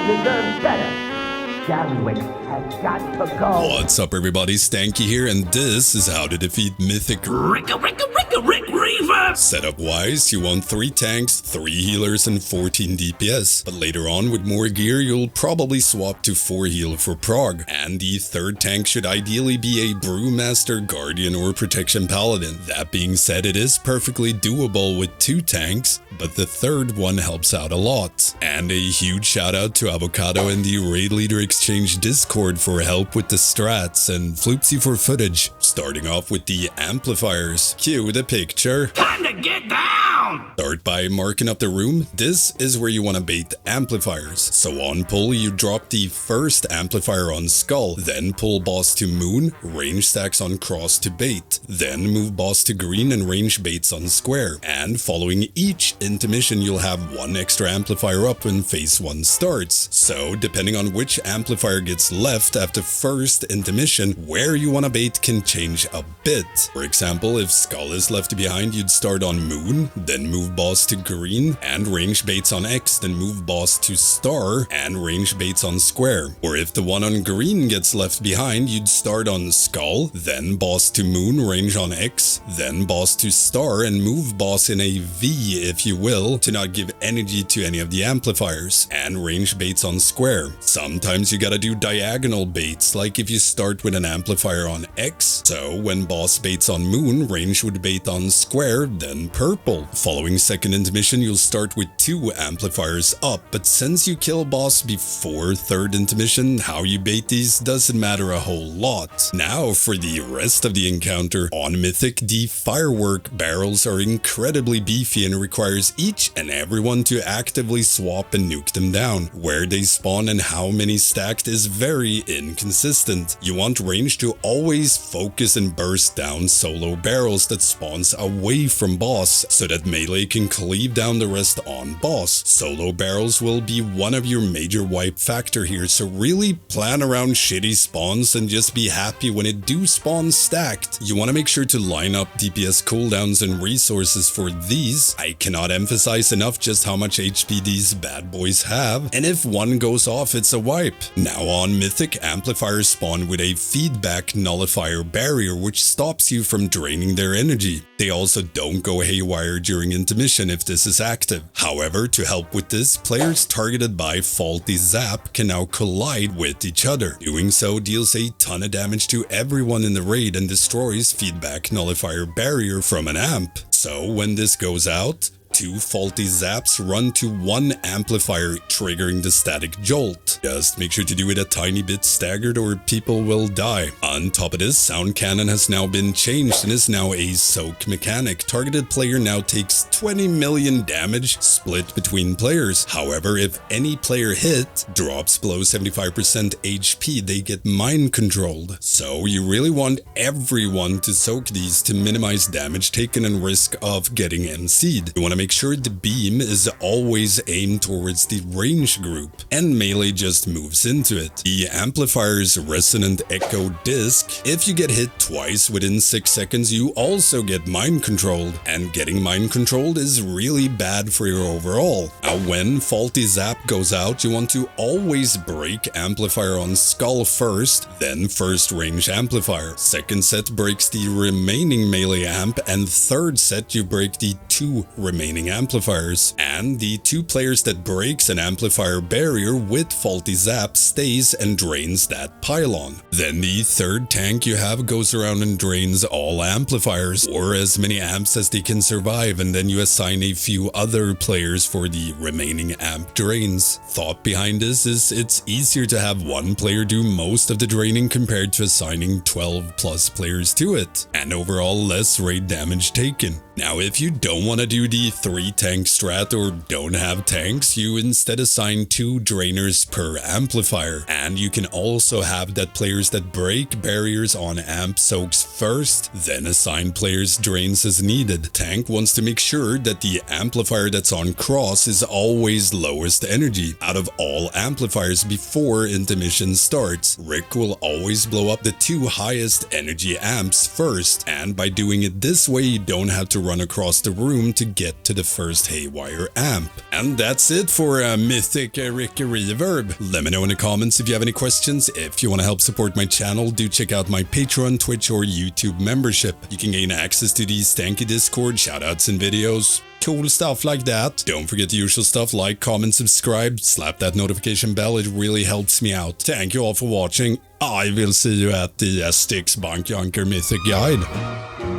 deserve better. Shallowick has got to go. What's up everybody, Stankie here, and this is how to defeat Mythic Rik Reverb. Setup wise, you want 3 tanks, 3 healers, and 14 DPS. But later on, with more gear, you'll probably swap to 4 heal for prog. And the third tank should ideally be a Brewmaster, Guardian, or Protection Paladin. That being said, it is perfectly doable with 2 tanks, but the third one helps out a lot. And a huge shout out to Avocado and the Raid Leader Exchange Discord for help with the strats, and Floopsy for footage. Starting off with the amplifiers. Cue the picture. Time to get down! Start by marking up the room. This is where you want to bait amplifiers. So on pull, you drop the first amplifier on skull, then pull boss to moon, range stacks on cross to bait, then move boss to green and range baits on square. And following each intermission, you'll have 1 extra amplifier up when phase 1 starts. So depending on which amplifier gets left after first intermission, where you want to bait can change a bit. For example, if skull is left behind, you'd start on moon, then move boss to green and range baits on X, then move boss to star and range baits on square. Or if the one on green gets left behind, you'd start on skull, then boss to moon, range on X, then boss to star and move boss in a V, if you will, to not give energy to any of the amplifiers, and range baits on square. Sometimes you gotta do diagonal baits, like if you start with an amplifier on X, so when boss baits on moon, range would bait on square, then purple. Following second intermission, you'll start with 2 amplifiers up, but since you kill boss before third intermission, how you bait these doesn't matter a whole lot. Now for the rest of the encounter. On Mythic, the Firework Barrels are incredibly beefy and requires each and everyone to actively swap and nuke them down. Where they spawn and how many stacked is very inconsistent. You want range to always focus and burst down solo barrels that spawns away from boss, so that melee can cleave down the rest on boss. Solo barrels will be one of your major wipe factor here, so really plan around shitty spawns and just be happy when it do spawn stacked. You want to make sure to line up DPS cooldowns and resources for these. I cannot emphasize enough just how much HP these bad boys have, and if one goes off, it's a wipe. Now on Mythic, amplifiers spawn with a feedback nullifier barrier which stops you from draining their energy. They also don't go haywire during intermission if this is active. However, to help with this, players targeted by faulty zap can now collide with each other. Doing so deals a ton of damage to everyone in the raid and destroys feedback nullifier barrier from an amp. So when this goes out, 2 faulty zaps run to 1 amplifier, triggering the static jolt. Just make sure to do it a tiny bit staggered or people will die. On top of this, sound cannon has now been changed and is now a soak mechanic. Targeted player now takes 20 million damage split between players. However, if any player hit drops below 75% HP, they get mind controlled. So you really want everyone to soak these to minimize damage taken and risk of getting MC'd. You want to make sure the beam is always aimed towards the range group, and melee just moves into it. The amplifier's Resonant Echo Disc, if you get hit twice within 6 seconds, you also get mind controlled, and getting mind controlled is really bad for your overall. Now when faulty zap goes out, you want to always break amplifier on skull first, then first range amplifier. Second set breaks the remaining melee amp, and third set you break the 2 remaining amplifiers, and the 2 players that breaks an amplifier barrier with faulty zap stays and drains that pylon. Then the third tank you have goes around and drains all amplifiers, or as many amps as they can survive, and then you assign a few other players for the remaining amp drains. Thought behind this is it's easier to have 1 player do most of the draining compared to assigning 12 plus players to it, and overall less raid damage taken. Now if you don't want to do the 3 tank strat or don't have tanks, you instead assign 2 drainers per amplifier, and you can also have that players that break barriers on amp soaks first, then assign players drains as needed. Tank wants to make sure that the amplifier that's on cross is always lowest energy out of all amplifiers before intermission starts. Rik will always blow up the 2 highest energy amps first, and by doing it this way you don't have to run across the room to get to the first haywire amp. And that's it for Mythic Rik Reverb. Let me know in the comments if you have any questions. If you want to help support my channel, do check out my Patreon, Twitch, or YouTube membership. You can gain access to the Stankie Discord, shoutouts and videos. Cool stuff like that. Don't forget the usual stuff like, comment, subscribe, slap that notification bell, it really helps me out. Thank you all for watching. I will see you at the Styx Bank Junker Mythic Guide.